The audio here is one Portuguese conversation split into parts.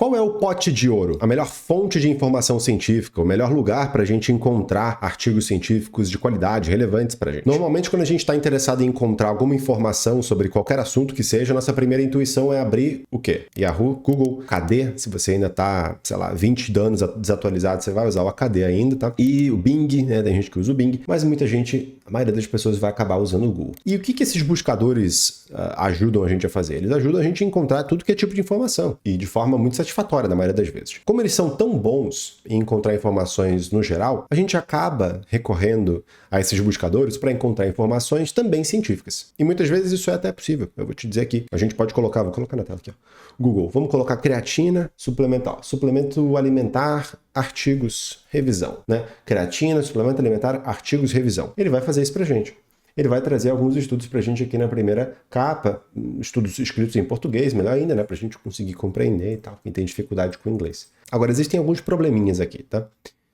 Qual é o pote de ouro? A melhor fonte de informação científica, o melhor lugar para a gente encontrar artigos científicos de qualidade, relevantes para a gente. Normalmente, quando a gente está interessado em encontrar alguma informação sobre qualquer assunto que seja, nossa primeira intuição é abrir o quê? Yahoo, Google, KD, se você ainda está, sei lá, 20 anos desatualizado, você vai usar o KD ainda, tá? E o Bing, né? Tem gente que usa o Bing, mas muita gente, a maioria das pessoas vai acabar usando o Google. E o que esses buscadores ajudam a gente a fazer? Eles ajudam a gente a encontrar tudo que é tipo de informação e de forma muito satisfatória na maioria das vezes. Como eles são tão bons em encontrar informações no geral, a gente acaba recorrendo a esses buscadores para encontrar informações também científicas. E muitas vezes isso é até possível. Eu vou te dizer aqui. A gente pode colocar, vou colocar na tela aqui, ó. Google, vamos colocar creatina suplementar, suplemento alimentar, artigos, revisão, né? Creatina, suplemento alimentar, artigos, revisão. Ele vai fazer isso pra gente. Ele vai trazer alguns estudos para a gente aqui na primeira capa, estudos escritos em português, melhor ainda, né? Para a gente conseguir compreender e tal, quem tem dificuldade com o inglês. Agora, existem alguns probleminhas aqui, tá?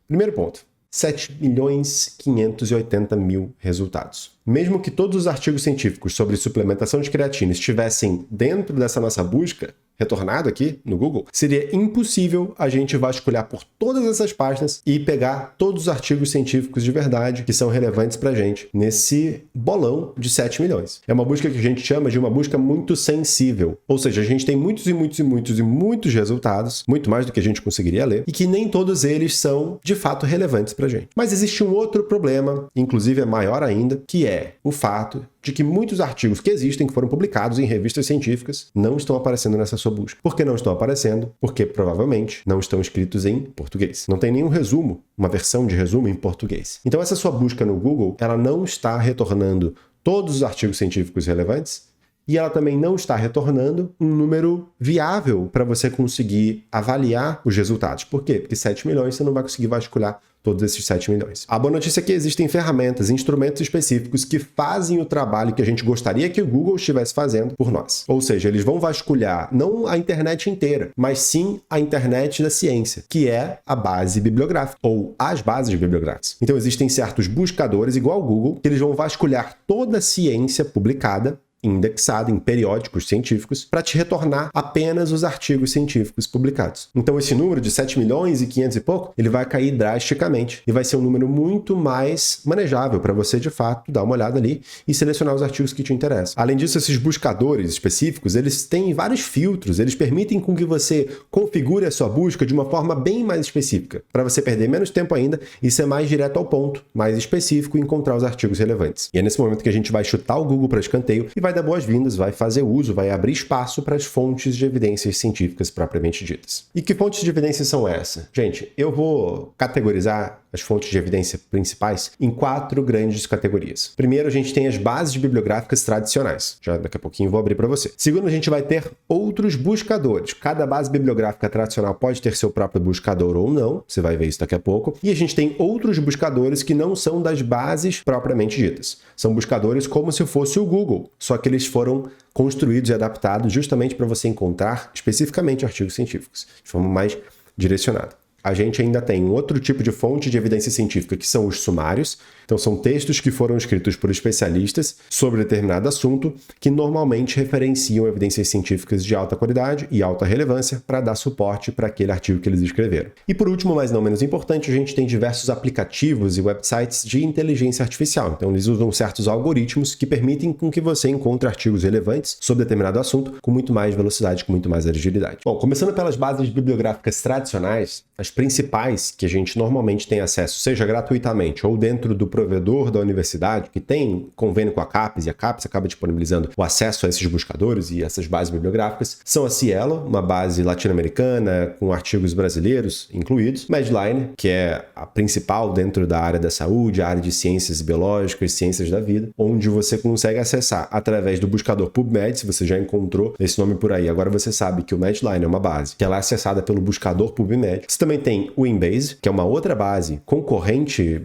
Primeiro ponto, 7.580.000 resultados. Mesmo que todos os artigos científicos sobre suplementação de creatina estivessem dentro dessa nossa busca, retornado aqui no Google, seria impossível a gente vasculhar por todas essas páginas e pegar todos os artigos científicos de verdade que são relevantes pra gente nesse bolão de 7 milhões. É uma busca que a gente chama de uma busca muito sensível. Ou seja, a gente tem muitos resultados, muito mais do que a gente conseguiria ler, e que nem todos eles são de fato relevantes pra gente. Mas existe um outro problema, inclusive é maior ainda, que é o fato de que muitos artigos que existem, que foram publicados em revistas científicas, não estão aparecendo nessa sua busca. Por que não estão aparecendo? Porque provavelmente não estão escritos em português. Não tem nenhum resumo, uma versão de resumo em português. Então essa sua busca no Google, ela não está retornando todos os artigos científicos relevantes e ela também não está retornando um número viável para você conseguir avaliar os resultados. Por quê? Porque 7 milhões você não vai conseguir vasculhar todos esses 7 milhões. A boa notícia é que existem ferramentas, instrumentos específicos que fazem o trabalho que a gente gostaria que o Google estivesse fazendo por nós. Ou seja, eles vão vasculhar não a internet inteira, mas sim a internet da ciência, que é a base bibliográfica, ou as bases bibliográficas. Então existem certos buscadores, igual ao Google, que eles vão vasculhar toda a ciência publicada, indexado em periódicos científicos, para te retornar apenas os artigos científicos publicados. Então esse número de 7 milhões e 500 e pouco, ele vai cair drasticamente e vai ser um número muito mais manejável para você, de fato, dar uma olhada ali e selecionar os artigos que te interessam. Além disso, esses buscadores específicos, eles têm vários filtros, eles permitem com que você configure a sua busca de uma forma bem mais específica, para você perder menos tempo ainda e ser mais direto ao ponto, mais específico e encontrar os artigos relevantes. E é nesse momento que a gente vai chutar o Google para escanteio e vai dar boas-vindas, vai fazer uso, vai abrir espaço para as fontes de evidências científicas propriamente ditas. E que fontes de evidências são essas? Gente, eu vou categorizar as fontes de evidência principais em 4 grandes categorias. Primeiro, a gente tem as bases bibliográficas tradicionais. Já daqui a pouquinho vou abrir para você. Segundo, a gente vai ter outros buscadores. Cada base bibliográfica tradicional pode ter seu próprio buscador ou não. Você vai ver isso daqui a pouco. E a gente tem outros buscadores que não são das bases propriamente ditas. São buscadores como se fosse o Google, só que eles foram construídos e adaptados justamente para você encontrar especificamente artigos científicos, de forma mais direcionada. A gente ainda tem um outro tipo de fonte de evidência científica, que são os sumários. Então, são textos que foram escritos por especialistas sobre determinado assunto, que normalmente referenciam evidências científicas de alta qualidade e alta relevância para dar suporte para aquele artigo que eles escreveram. E por último, mas não menos importante, a gente tem diversos aplicativos e websites de inteligência artificial. Então, eles usam certos algoritmos que permitem com que você encontre artigos relevantes sobre determinado assunto com muito mais velocidade, com muito mais agilidade. Bom, começando pelas bases bibliográficas tradicionais, as principais que a gente normalmente tem acesso, seja gratuitamente ou dentro do provedor da universidade, que tem convênio com a CAPES, e a CAPES acaba disponibilizando o acesso a esses buscadores e essas bases bibliográficas, são a Cielo, uma base latino-americana com artigos brasileiros incluídos, Medline, que é a principal dentro da área da saúde, a área de ciências biológicas, ciências da vida, onde você consegue acessar através do buscador PubMed. Se você já encontrou esse nome por aí, agora você sabe que o Medline é uma base que ela é acessada pelo buscador PubMed. Você também tem o Embase, que é uma outra base concorrente,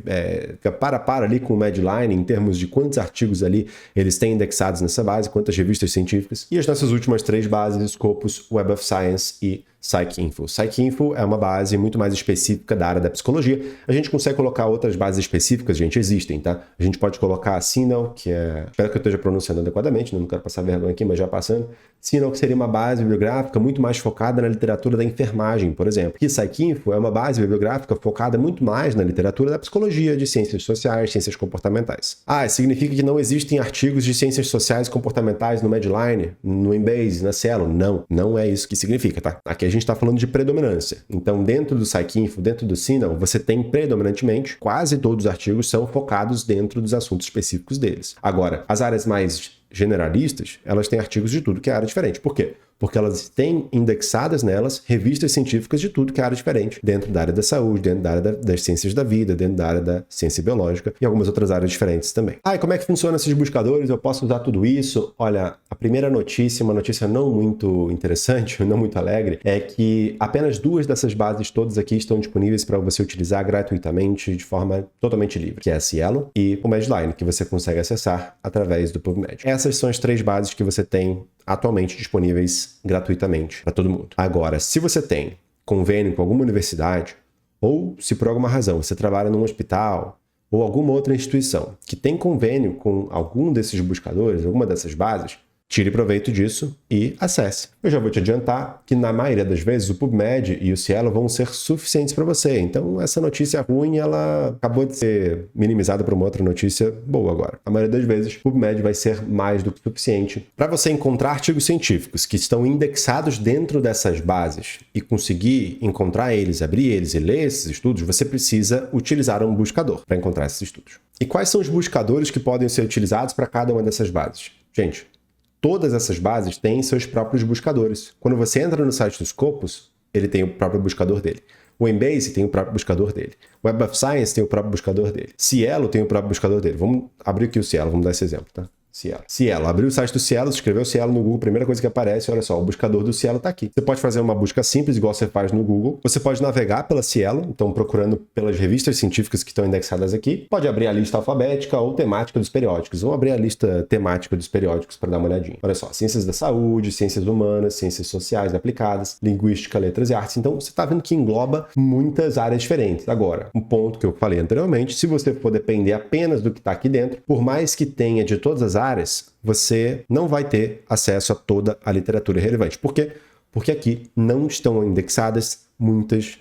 para ali com o Medline, em termos de quantos artigos ali eles têm indexados nessa base, quantas revistas científicas. E as nossas últimas 3 bases, Scopus, Web of Science e PsycInfo. PsycInfo é uma base muito mais específica da área da psicologia. A gente consegue colocar outras bases específicas, gente, existem, tá? A gente pode colocar a Sinnal, que é... Espero que eu esteja pronunciando adequadamente, não quero passar vergonha aqui, mas já passando. Sinnal, que seria uma base bibliográfica muito mais focada na literatura da enfermagem, por exemplo. E PsycInfo é uma base bibliográfica focada muito mais na literatura da psicologia, de ciências sociais, ciências comportamentais. Ah, significa que não existem artigos de ciências sociais e comportamentais no Medline, no Embase, na Cielo? Não, não é isso que significa, tá? Aqui a gente está falando de predominância. Então, dentro do PsycInfo, dentro do Sinnal, você tem predominantemente, quase todos os artigos são focados dentro dos assuntos específicos deles. Agora, as áreas mais generalistas, elas têm artigos de tudo que é área diferente. Por quê? Porque elas têm indexadas nelas revistas científicas de tudo que é área diferente, dentro da área da saúde, dentro da área das ciências da vida, dentro da área da ciência biológica e algumas outras áreas diferentes também. Ah, e como é que funcionam esses buscadores? Eu posso usar tudo isso? Olha, a primeira notícia, uma notícia não muito interessante, não muito alegre, é que apenas 2 dessas bases todas aqui estão disponíveis para você utilizar gratuitamente de forma totalmente livre, que é a Cielo e o Medline, que você consegue acessar através do PubMed. Essas são as 3 bases que você tem atualmente disponíveis gratuitamente para todo mundo. Agora, se você tem convênio com alguma universidade, ou se por alguma razão você trabalha num hospital ou alguma outra instituição que tem convênio com algum desses buscadores, alguma dessas bases, tire proveito disso e acesse. Eu já vou te adiantar que na maioria das vezes o PubMed e o Cielo vão ser suficientes para você. Então essa notícia ruim, ela acabou de ser minimizada por uma outra notícia boa agora. A maioria das vezes o PubMed vai ser mais do que suficiente para você encontrar artigos científicos que estão indexados dentro dessas bases e conseguir encontrar eles, abrir eles e ler esses estudos. Você precisa utilizar um buscador para encontrar esses estudos. E quais são os buscadores que podem ser utilizados para cada uma dessas bases? Gente, todas essas bases têm seus próprios buscadores. Quando você entra no site do Scopus, ele tem o próprio buscador dele. O Embase tem o próprio buscador dele. O Web of Science tem o próprio buscador dele. Cielo tem o próprio buscador dele. Vamos abrir aqui o Cielo, vamos dar esse exemplo, tá? Cielo. Abriu o site do Cielo, escreveu Cielo no Google, a primeira coisa que aparece, olha só, o buscador do Cielo está aqui. Você pode fazer uma busca simples, igual você faz no Google. Você pode navegar pela Cielo, então procurando pelas revistas científicas que estão indexadas aqui. Pode abrir a lista alfabética ou temática dos periódicos. Vamos abrir a lista temática dos periódicos para dar uma olhadinha. Olha só, ciências da saúde, ciências humanas, ciências sociais aplicadas, linguística, letras e artes. Então você está vendo que engloba muitas áreas diferentes. Agora, um ponto que eu falei anteriormente, se você for depender apenas do que está aqui dentro, por mais que tenha de todas as áreas, você não vai ter acesso a toda a literatura relevante. Por quê? Porque aqui não estão indexadas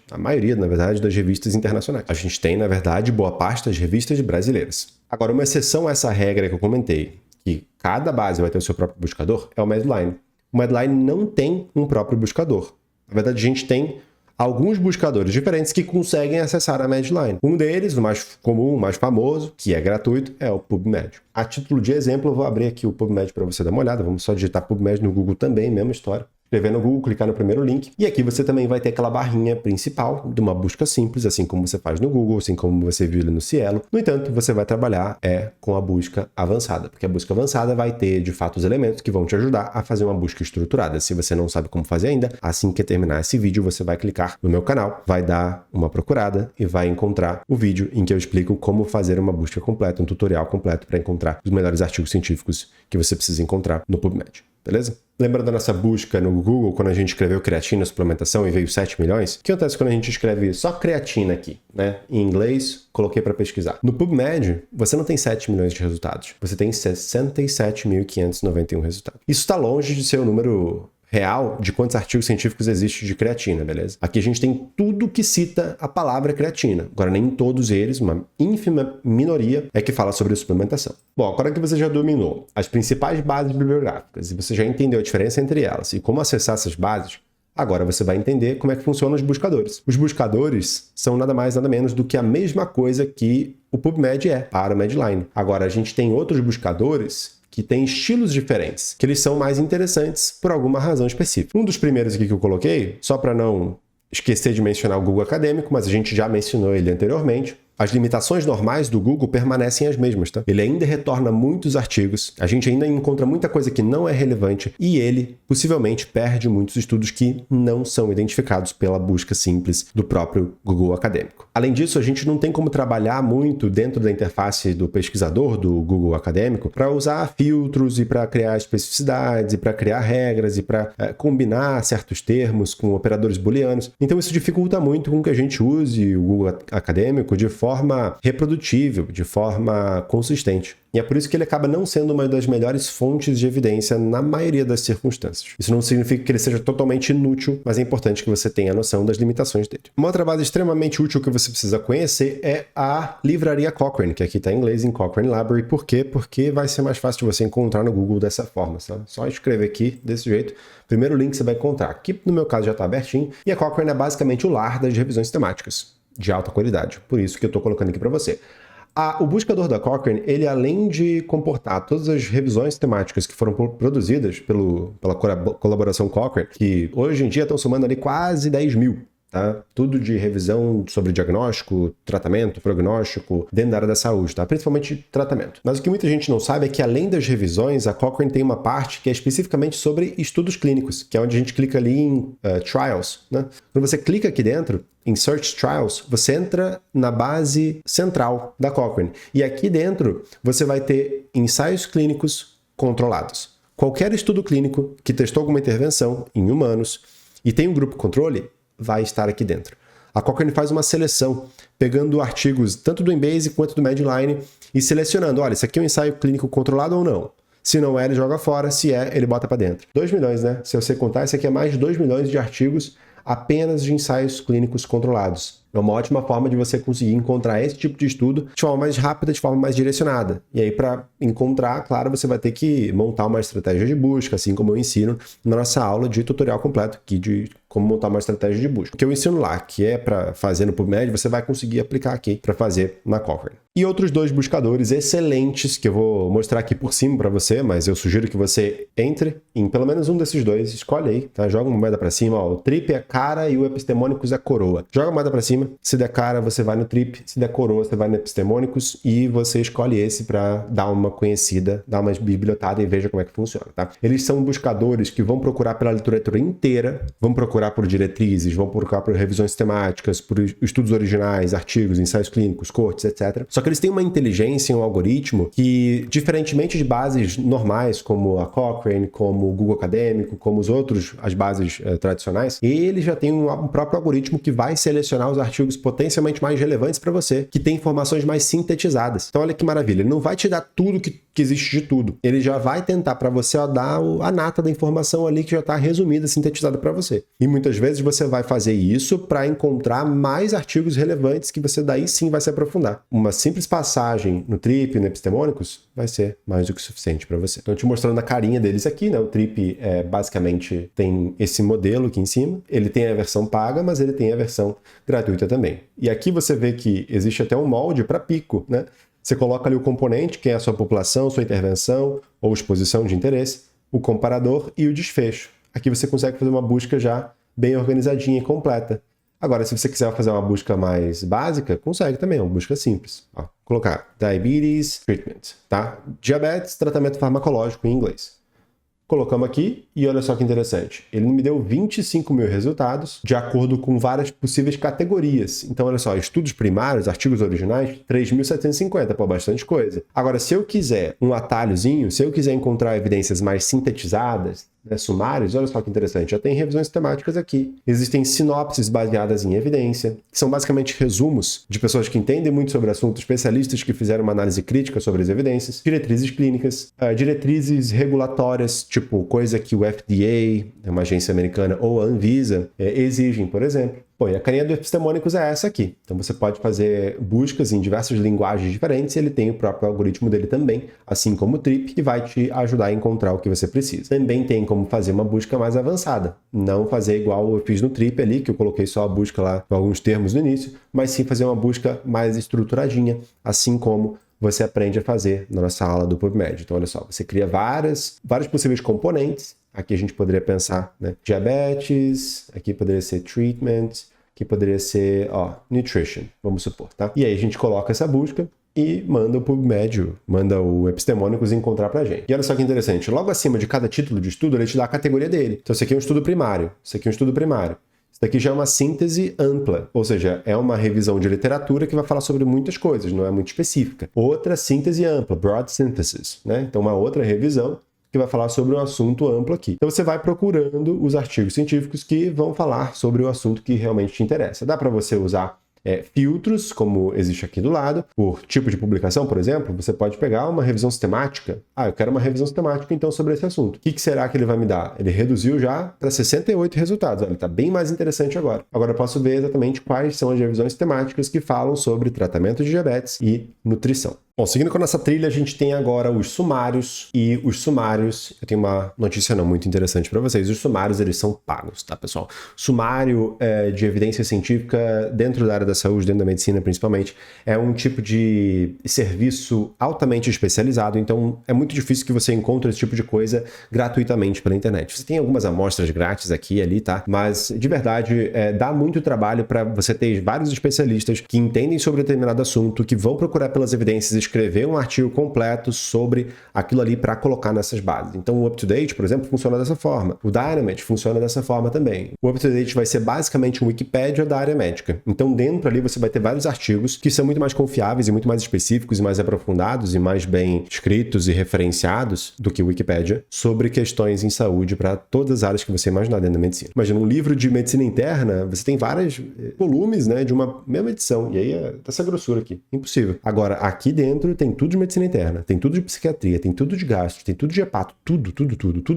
a maioria, na verdade, das revistas internacionais. A gente tem, na verdade, boa parte das revistas brasileiras. Agora, uma exceção a essa regra que eu comentei, que cada base vai ter o seu próprio buscador, é o Medline. O Medline não tem um próprio buscador. Na verdade, a gente tem alguns buscadores diferentes que conseguem acessar a Medline. Um deles, o mais comum, o mais famoso, que é gratuito, é o PubMed. A título de exemplo, eu vou abrir aqui o PubMed para você dar uma olhada. Vamos só digitar PubMed no Google também, mesma história. Escrever no Google, clicar no primeiro link. E aqui você também vai ter aquela barrinha principal de uma busca simples, assim como você faz no Google, assim como você viu ali no Cielo. No entanto, você vai trabalhar com a busca avançada, porque a busca avançada vai ter, de fato, os elementos que vão te ajudar a fazer uma busca estruturada. Se você não sabe como fazer ainda, assim que terminar esse vídeo, você vai clicar no meu canal, vai dar uma procurada e vai encontrar o vídeo em que eu explico como fazer uma busca completa, um tutorial completo para encontrar os melhores artigos científicos que você precisa encontrar no PubMed. Beleza? Lembra da nossa busca no Google, quando a gente escreveu creatina suplementação e veio 7 milhões? O que acontece quando a gente escreve só creatina aqui, né? Em inglês, coloquei para pesquisar. No PubMed, você não tem 7 milhões de resultados. Você tem 67.591 resultados. Isso está longe de ser o número real de quantos artigos científicos existem de creatina, beleza? Aqui a gente tem tudo que cita a palavra creatina. Agora, nem todos eles, uma ínfima minoria, é que fala sobre suplementação. Bom, agora que você já dominou as principais bases bibliográficas e você já entendeu a diferença entre elas e como acessar essas bases, agora você vai entender como é que funcionam os buscadores. Os buscadores são nada mais, nada menos do que a mesma coisa que o PubMed é para o Medline. Agora, a gente tem outros buscadores que tem estilos diferentes, que eles são mais interessantes por alguma razão específica. Um dos primeiros aqui que eu coloquei, só para não esquecer de mencionar o Google Acadêmico, mas a gente já mencionou ele anteriormente, as limitações normais do Google permanecem as mesmas, tá? Ele ainda retorna muitos artigos, a gente ainda encontra muita coisa que não é relevante e ele possivelmente perde muitos estudos que não são identificados pela busca simples do próprio Google Acadêmico. Além disso, a gente não tem como trabalhar muito dentro da interface do pesquisador do Google Acadêmico para usar filtros e para criar especificidades e para criar regras e para combinar certos termos com operadores booleanos. Então isso dificulta muito com que a gente use o Google Acadêmico de forma reprodutível, de forma consistente. E é por isso que ele acaba não sendo uma das melhores fontes de evidência na maioria das circunstâncias. Isso não significa que ele seja totalmente inútil, mas é importante que você tenha a noção das limitações dele. Uma outra base extremamente útil que você precisa conhecer é a livraria Cochrane, que aqui está em inglês em Cochrane Library. Por quê? Porque vai ser mais fácil de você encontrar no Google dessa forma. Sabe? Só escrever aqui desse jeito. Primeiro link você vai encontrar. Aqui no meu caso já está abertinho. E a Cochrane é basicamente o lar das revisões temáticas de alta qualidade. Por isso que eu estou colocando aqui para você. O buscador da Cochrane, ele além de comportar todas as revisões temáticas que foram produzidas pela colaboração Cochrane, que hoje em dia estão somando ali quase 10 mil, tá? Tudo de revisão sobre diagnóstico, tratamento, prognóstico, dentro da área da saúde, tá? Principalmente tratamento. Mas o que muita gente não sabe é que além das revisões, a Cochrane tem uma parte que é especificamente sobre estudos clínicos, que é onde a gente clica ali em Trials, né? Quando você clica aqui dentro, em Search Trials, você entra na base central da Cochrane. E aqui dentro, você vai ter ensaios clínicos controlados. Qualquer estudo clínico que testou alguma intervenção em humanos e tem um grupo controle, vai estar aqui dentro. A Cochrane faz uma seleção, pegando artigos tanto do Embase quanto do Medline e selecionando, olha, isso aqui é um ensaio clínico controlado ou não? Se não é, ele joga fora, se é, ele bota para dentro. 2 milhões, né? Se você contar, isso aqui é mais de 2 milhões de artigos apenas de ensaios clínicos controlados. É uma ótima forma de você conseguir encontrar esse tipo de estudo de forma mais rápida, de forma mais direcionada. E aí, para encontrar, claro, você vai ter que montar uma estratégia de busca, assim como eu ensino na nossa aula de tutorial completo aqui de como montar uma estratégia de busca. O que eu ensino lá, que é para fazer no PubMed, você vai conseguir aplicar aqui para fazer na Cochrane. E outros dois buscadores excelentes que eu vou mostrar aqui por cima para você, mas eu sugiro que você entre em pelo menos um desses dois, escolhe aí, tá? Joga uma moeda para cima, ó, o Trip é cara e o Epistemônicos é coroa. Joga a moeda para cima, se der cara você vai no Trip, se der coroa você vai no Epistemônicos e você escolhe esse para dar uma conhecida, dar uma bibliotada e veja como é que funciona, tá? Eles são buscadores que vão procurar pela literatura inteira, vão procurar por diretrizes, vão procurar por revisões temáticas, por estudos originais, artigos, ensaios clínicos, cortes, etc. Só que eles têm uma inteligência, um algoritmo que, diferentemente de bases normais, como a Cochrane, como o Google Acadêmico, como as bases tradicionais, ele já tem um próprio algoritmo que vai selecionar os artigos potencialmente mais relevantes para você, que tem informações mais sintetizadas. Então olha que maravilha, ele não vai te dar tudo que existe de tudo. Ele já vai tentar para você dar a nata da informação ali que já está resumida, sintetizada para você. E muitas vezes você vai fazer isso para encontrar mais artigos relevantes que você daí sim vai se aprofundar. Uma simples passagem no Trip, no Epistemônicos, vai ser mais do que suficiente para você. Então, te mostrando a carinha deles aqui, né? O Trip basicamente tem esse modelo aqui em cima. Ele tem a versão paga, mas ele tem a versão gratuita também. E aqui você vê que existe até um molde para pico, né? Você coloca ali o componente, que é a sua população, sua intervenção ou exposição de interesse, o comparador e o desfecho. Aqui você consegue fazer uma busca já bem organizadinha e completa. Agora, se você quiser fazer uma busca mais básica, consegue também, uma busca simples. Ó, colocar Diabetes Treatment, tá? Diabetes, tratamento farmacológico em inglês. Colocamos aqui e olha só que interessante. Ele me deu 25 mil resultados de acordo com várias possíveis categorias. Então, olha só, estudos primários, artigos originais, 3.750, pô, bastante coisa. Agora, se eu quiser um atalhozinho, se eu quiser encontrar evidências mais sintetizadas, sumários, olha só que interessante, já tem revisões temáticas aqui. Existem sinopses baseadas em evidência, que são basicamente resumos de pessoas que entendem muito sobre o assunto, especialistas que fizeram uma análise crítica sobre as evidências, diretrizes clínicas, diretrizes regulatórias, tipo coisa que o FDA, uma agência americana, ou a Anvisa exigem, por exemplo. Bom, e a carinha do Epistemônicos é essa aqui. Então você pode fazer buscas em diversas linguagens diferentes e ele tem o próprio algoritmo dele também, assim como o Trip, que vai te ajudar a encontrar o que você precisa. Também tem como fazer uma busca mais avançada. Não fazer igual eu fiz no Trip ali, que eu coloquei só a busca lá com alguns termos no início, mas sim fazer uma busca mais estruturadinha, assim como você aprende a fazer na nossa aula do PubMed. Então, olha só, você cria vários possíveis componentes. Aqui a gente poderia pensar, né? Diabetes, aqui poderia ser treatment, que poderia ser, nutrition, vamos supor, tá? E aí a gente coloca essa busca e manda o PubMed, manda o Epistemônicos encontrar pra gente. E olha só que interessante, logo acima de cada título de estudo, ele te dá a categoria dele. Então, esse aqui é um estudo primário, esse aqui é um estudo primário. Isso daqui já é uma síntese ampla, ou seja, é uma revisão de literatura que vai falar sobre muitas coisas, não é muito específica. Outra síntese ampla, broad synthesis, né? Então, uma outra revisão que vai falar sobre um assunto amplo aqui. Então você vai procurando os artigos científicos que vão falar sobre o assunto que realmente te interessa. Dá para você usar filtros, como existe aqui do lado, por tipo de publicação, por exemplo, você pode pegar uma revisão sistemática. Eu quero uma revisão sistemática, então, sobre esse assunto. O que será que ele vai me dar? Ele reduziu já para 68 resultados. Ele está bem mais interessante agora. Agora eu posso ver exatamente quais são as revisões sistemáticas que falam sobre tratamento de diabetes e nutrição. Bom, seguindo com a nossa trilha, a gente tem agora os sumários, e os sumários, eu tenho uma notícia não muito interessante para vocês, os sumários eles são pagos, tá, pessoal? Sumário de evidência científica dentro da área da saúde, dentro da medicina principalmente, é um tipo de serviço altamente especializado, então é muito difícil que você encontre esse tipo de coisa gratuitamente pela internet. Você tem algumas amostras grátis aqui e ali, tá? Mas, de verdade, dá muito trabalho para você ter vários especialistas que entendem sobre determinado assunto, que vão procurar pelas evidências, escrever um artigo completo sobre aquilo ali para colocar nessas bases. Então o UpToDate, por exemplo, funciona dessa forma. O Dynamite funciona dessa forma também. O UpToDate vai ser basicamente um Wikipédia da área médica. Então dentro ali você vai ter vários artigos que são muito mais confiáveis e muito mais específicos e mais aprofundados e mais bem escritos e referenciados do que o Wikipédia sobre questões em saúde para todas as áreas que você imaginar dentro da medicina. Imagina um livro de medicina interna, você tem vários volumes, né, de uma mesma edição. E aí essa grossura aqui. Impossível. Agora, aqui dentro tem tudo de medicina interna, tem tudo de psiquiatria, tem tudo de gastro, tem tudo de hepato, tudo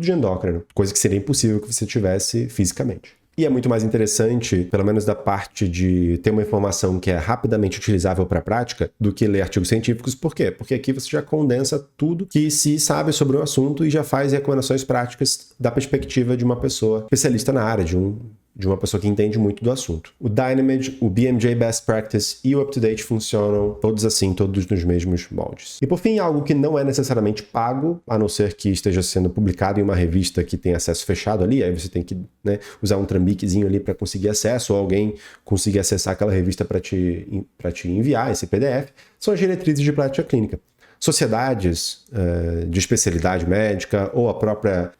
de endócrino, coisa que seria impossível que você tivesse fisicamente. E é muito mais interessante, pelo menos da parte de ter uma informação que é rapidamente utilizável para a prática, do que ler artigos científicos. Por quê? Porque aqui você já condensa tudo que se sabe sobre o assunto e já faz recomendações práticas da perspectiva de uma pessoa especialista na área, de uma pessoa que entende muito do assunto. O Dynamite, o BMJ Best Practice e o UpToDate funcionam todos assim, todos nos mesmos moldes. E por fim, algo que não é necessariamente pago, a não ser que esteja sendo publicado em uma revista que tem acesso fechado ali, aí você tem que usar um trambiquezinho ali para conseguir acesso, ou alguém conseguir acessar aquela revista para te enviar esse PDF, são as diretrizes de prática clínica. Sociedades de especialidade médica ou a própria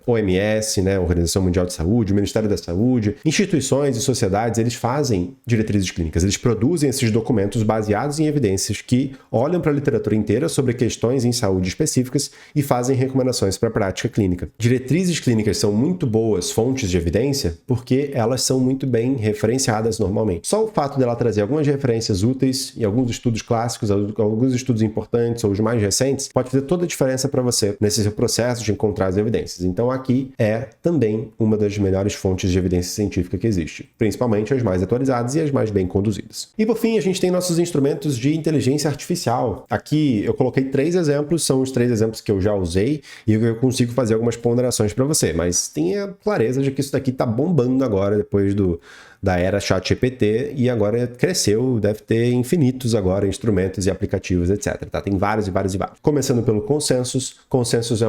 OMS, né, Organização Mundial de Saúde, o Ministério da Saúde, instituições e sociedades, eles fazem diretrizes clínicas, eles produzem esses documentos baseados em evidências que olham para a literatura inteira sobre questões em saúde específicas e fazem recomendações para a prática clínica. Diretrizes clínicas são muito boas fontes de evidência porque elas são muito bem referenciadas normalmente. Só o fato dela trazer algumas referências úteis e alguns estudos clássicos, alguns estudos importantes ou os mais recentes, pode fazer toda a diferença para você nesse seu processo de encontrar as evidências. Então aqui é também uma das melhores fontes de evidência científica que existe, principalmente as mais atualizadas e as mais bem conduzidas. E por fim, a gente tem nossos instrumentos de inteligência artificial. Aqui eu coloquei 3 exemplos, são os 3 exemplos que eu já usei e eu consigo fazer algumas ponderações para você, mas tenha clareza de que isso daqui está bombando agora depois da era ChatGPT e agora cresceu, deve ter infinitos agora instrumentos e aplicativos, etc. Tá? Tem vários. Começando pelo Consensus. Consensus é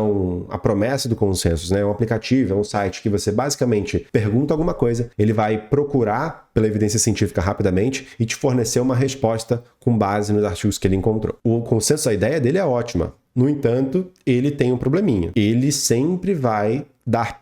a promessa do Consensus, né? É um aplicativo, é um site que você basicamente pergunta alguma coisa, ele vai procurar pela evidência científica rapidamente e te fornecer uma resposta com base nos artigos que ele encontrou. O Consensus, a ideia dele é ótima. No entanto, ele tem um probleminha. Ele sempre vai dar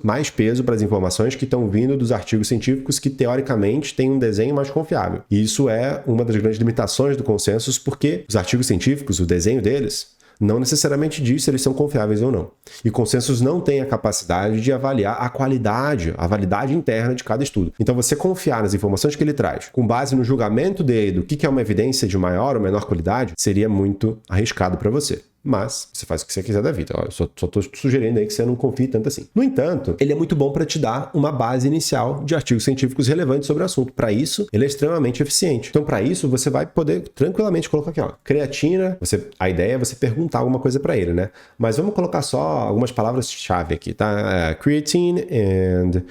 mais peso para as informações que estão vindo dos artigos científicos que, teoricamente, têm um desenho mais confiável. E isso é uma das grandes limitações do Consensus, porque os artigos científicos, o desenho deles, não necessariamente diz se eles são confiáveis ou não. E o Consensus não tem a capacidade de avaliar a qualidade, a validade interna de cada estudo. Então, você confiar nas informações que ele traz, com base no julgamento dele do que é uma evidência de maior ou menor qualidade, seria muito arriscado para você. Mas você faz o que você quiser da vida. Eu só estou sugerindo aí que você não confie tanto assim. No entanto, ele é muito bom para te dar uma base inicial de artigos científicos relevantes sobre o assunto. Para isso, ele é extremamente eficiente. Então, para isso, você vai poder tranquilamente colocar aqui, creatina. A ideia é você perguntar alguma coisa para ele, né? Mas vamos colocar só algumas palavras-chave aqui, tá? Creatine and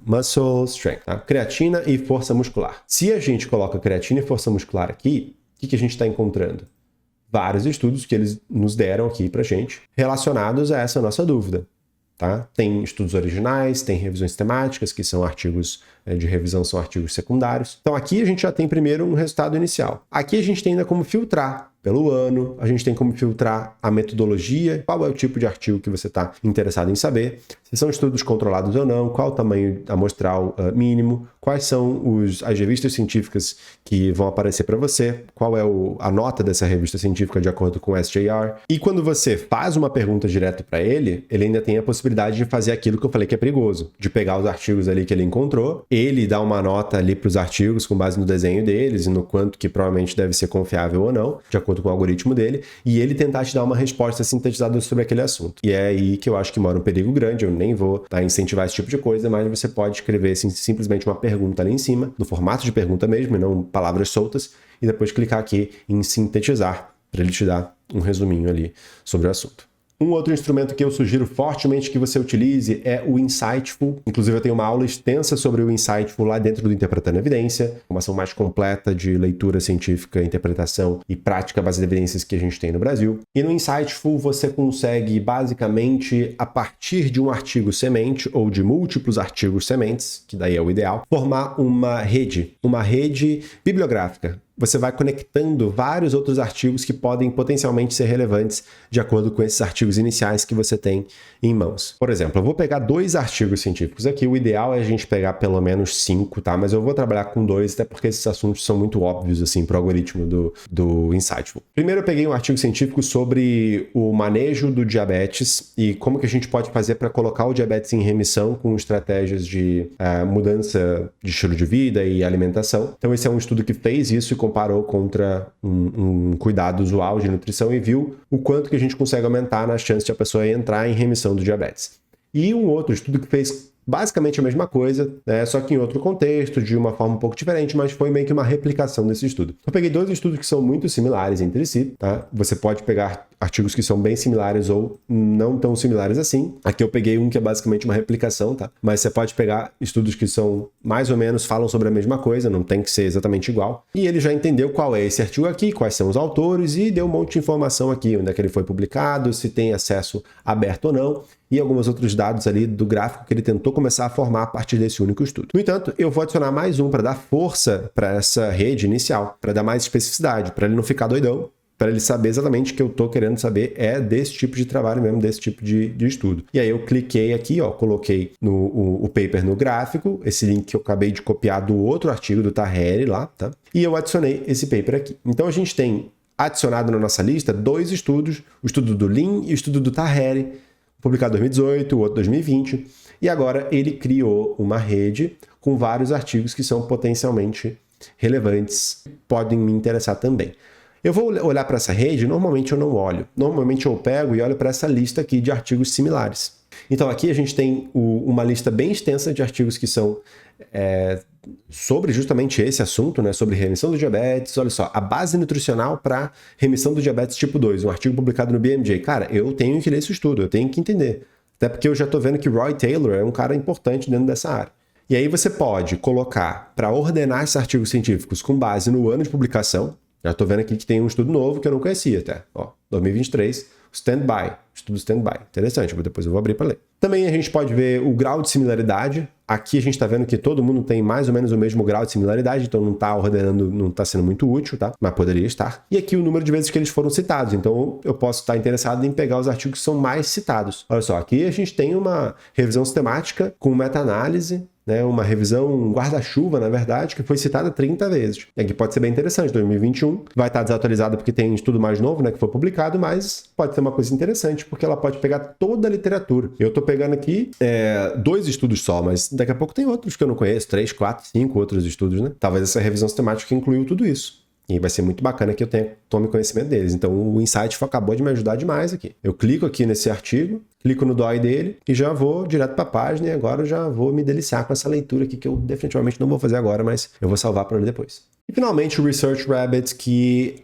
muscle strength, tá? Creatina e força muscular. Se a gente coloca creatina e força muscular aqui, o que a gente está encontrando? Vários estudos que eles nos deram aqui pra gente relacionados a essa nossa dúvida. tá? Tem estudos originais, tem revisões temáticas, que são artigos de revisão, são artigos secundários. Então aqui a gente já tem primeiro um resultado inicial. Aqui a gente tem ainda como filtrar pelo ano, a gente tem como filtrar a metodologia, qual é o tipo de artigo que você está interessado em saber, se são estudos controlados ou não, qual o tamanho amostral mínimo, quais são as revistas científicas que vão aparecer para você, qual é a nota dessa revista científica de acordo com o SJR. E quando você faz uma pergunta direto para ele ainda tem a possibilidade de fazer aquilo que eu falei que é perigoso, de pegar os artigos ali que ele encontrou, ele dá uma nota ali para os artigos com base no desenho deles e no quanto que provavelmente deve ser confiável ou não, de acordo com o algoritmo dele, e ele tentar te dar uma resposta sintetizada sobre aquele assunto. E é aí que eu acho que mora um perigo grande, eu nem vou incentivar esse tipo de coisa, mas você pode escrever simplesmente uma pergunta ali em cima, no formato de pergunta mesmo, e não palavras soltas, e depois clicar aqui em sintetizar, para ele te dar um resuminho ali sobre o assunto. Um outro instrumento que eu sugiro fortemente que você utilize é o Insightful. Inclusive, eu tenho uma aula extensa sobre o Insightful lá dentro do Interpretando Evidência, uma ação mais completa de leitura científica, interpretação e prática baseada em evidências que a gente tem no Brasil. E no Insightful você consegue, basicamente, a partir de um artigo semente ou de múltiplos artigos sementes, que daí é o ideal, formar uma rede bibliográfica. Você vai conectando vários outros artigos que podem potencialmente ser relevantes de acordo com esses artigos iniciais que você tem em mãos. Por exemplo, eu vou pegar 2 artigos científicos aqui, o ideal é a gente pegar pelo menos 5, tá? Mas eu vou trabalhar com 2, até porque esses assuntos são muito óbvios, assim, para o algoritmo do Insightful. Primeiro eu peguei um artigo científico sobre o manejo do diabetes e como que a gente pode fazer para colocar o diabetes em remissão com estratégias de mudança de estilo de vida e alimentação. Então esse é um estudo que fez isso e comparou contra um cuidado usual de nutrição e viu o quanto que a gente consegue aumentar na chance de a pessoa entrar em remissão do diabetes. E um outro estudo que fez basicamente a mesma coisa, né, só que em outro contexto, de uma forma um pouco diferente, mas foi meio que uma replicação desse estudo. Eu peguei 2 estudos que são muito similares entre si, tá? Você pode pegar artigos que são bem similares ou não tão similares assim. Aqui eu peguei um que é basicamente uma replicação, tá? Mas você pode pegar estudos que são mais ou menos, falam sobre a mesma coisa, não tem que ser exatamente igual. E ele já entendeu qual é esse artigo aqui, quais são os autores e deu um monte de informação aqui, onde é que ele foi publicado, se tem acesso aberto ou não, e alguns outros dados ali do gráfico que ele tentou começar a formar a partir desse único estudo. No entanto, eu vou adicionar mais um para dar força para essa rede inicial, para dar mais especificidade, para ele não ficar doidão, para ele saber exatamente o que eu estou querendo saber é desse tipo de trabalho mesmo, desse tipo de estudo. E aí eu cliquei aqui, ó, coloquei o paper no gráfico, esse link que eu acabei de copiar do outro artigo do Taheri lá, tá? E eu adicionei esse paper aqui. Então a gente tem adicionado na nossa lista 2 estudos, o estudo do Lin e o estudo do Taheri, publicado em 2018, o outro 2020, e agora ele criou uma rede com vários artigos que são potencialmente relevantes, podem me interessar também. Eu vou olhar para essa rede, normalmente eu não olho. Normalmente eu pego e olho para essa lista aqui de artigos similares. Então aqui a gente tem uma lista bem extensa de artigos que são sobre justamente esse assunto, né, sobre remissão do diabetes. Olha só, a base nutricional para remissão do diabetes tipo 2, um artigo publicado no BMJ. Cara, eu tenho que ler esse estudo, eu tenho que entender. Até porque eu já estou vendo que Roy Taylor é um cara importante dentro dessa área. E aí você pode colocar para ordenar esses artigos científicos com base no ano de publicação. Já estou vendo aqui que tem um estudo novo que eu não conhecia até. Ó, 2023, Stand-by, estudo Stand-by. Interessante, depois eu vou abrir para ler. Também a gente pode ver o grau de similaridade. Aqui a gente está vendo que todo mundo tem mais ou menos o mesmo grau de similaridade, então não está ordenando, não está sendo muito útil, tá? Mas poderia estar. E aqui o número de vezes que eles foram citados. Então eu posso estar interessado em pegar os artigos que são mais citados. Olha só, aqui a gente tem uma revisão sistemática com meta-análise, né, uma revisão, um guarda-chuva, na verdade, que foi citada 30 vezes. E aqui pode ser bem interessante, 2021. Vai estar desatualizado porque tem estudo mais novo, né, que foi publicado, mas pode ser uma coisa interessante, porque ela pode pegar toda a literatura. Eu estou pegando aqui 2 estudos só, mas daqui a pouco tem outros que eu não conheço, 3, 4, 5 outros estudos, né? Talvez essa revisão sistemática incluiu tudo isso. E vai ser muito bacana que eu tome conhecimento deles. Então o Insightful acabou de me ajudar demais aqui. Eu clico aqui nesse artigo, clico no DOI dele e já vou direto para a página e agora eu já vou me deliciar com essa leitura aqui que eu definitivamente não vou fazer agora, mas eu vou salvar para ler depois. E finalmente o Research Rabbit, que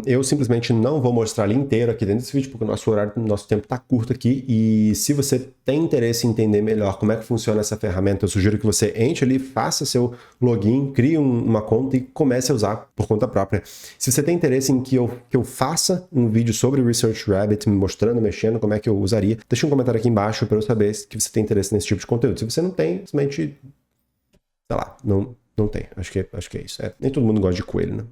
eu simplesmente não vou mostrar ele inteiro aqui dentro desse vídeo, porque o nosso tempo está curto aqui, e se você tem interesse em entender melhor como é que funciona essa ferramenta, eu sugiro que você entre ali, faça seu login, crie uma conta e comece a usar por conta própria. Se você tem interesse em que eu faça um vídeo sobre o Research Rabbit, me mostrando, mexendo, como é que eu usaria, deixa um comentário aqui embaixo para eu saber que você tem interesse nesse tipo de conteúdo. Se você não tem, simplesmente, sei lá, não tem. Acho que é isso. Nem todo mundo gosta de coelho, né?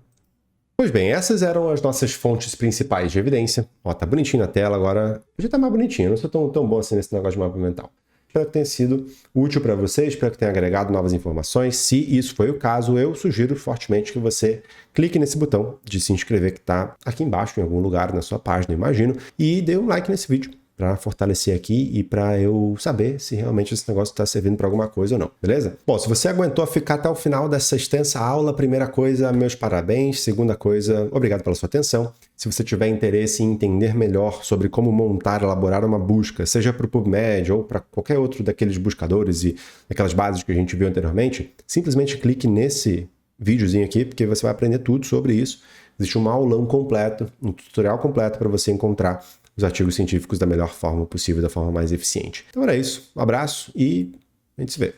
Pois bem, essas eram as nossas fontes principais de evidência. Ó, tá bonitinho na tela agora. Podia estar mais bonitinho, eu não sou tão bom assim nesse negócio de mapa mental. Espero que tenha sido útil para vocês, espero que tenha agregado novas informações. Se isso foi o caso, eu sugiro fortemente que você clique nesse botão de se inscrever que está aqui embaixo, em algum lugar na sua página, imagino, e dê um like nesse vídeo para fortalecer aqui e para eu saber se realmente esse negócio está servindo para alguma coisa ou não, beleza? Bom, se você aguentou ficar até o final dessa extensa aula, primeira coisa, meus parabéns. Segunda coisa, obrigado pela sua atenção. Se você tiver interesse em entender melhor sobre como montar, elaborar uma busca, seja para o PubMed ou para qualquer outro daqueles buscadores e aquelas bases que a gente viu anteriormente, simplesmente clique nesse videozinho aqui, porque você vai aprender tudo sobre isso. Existe um aulão completo, um tutorial completo para você encontrar os artigos científicos da melhor forma possível, da forma mais eficiente. Então era isso, um abraço e a gente se vê.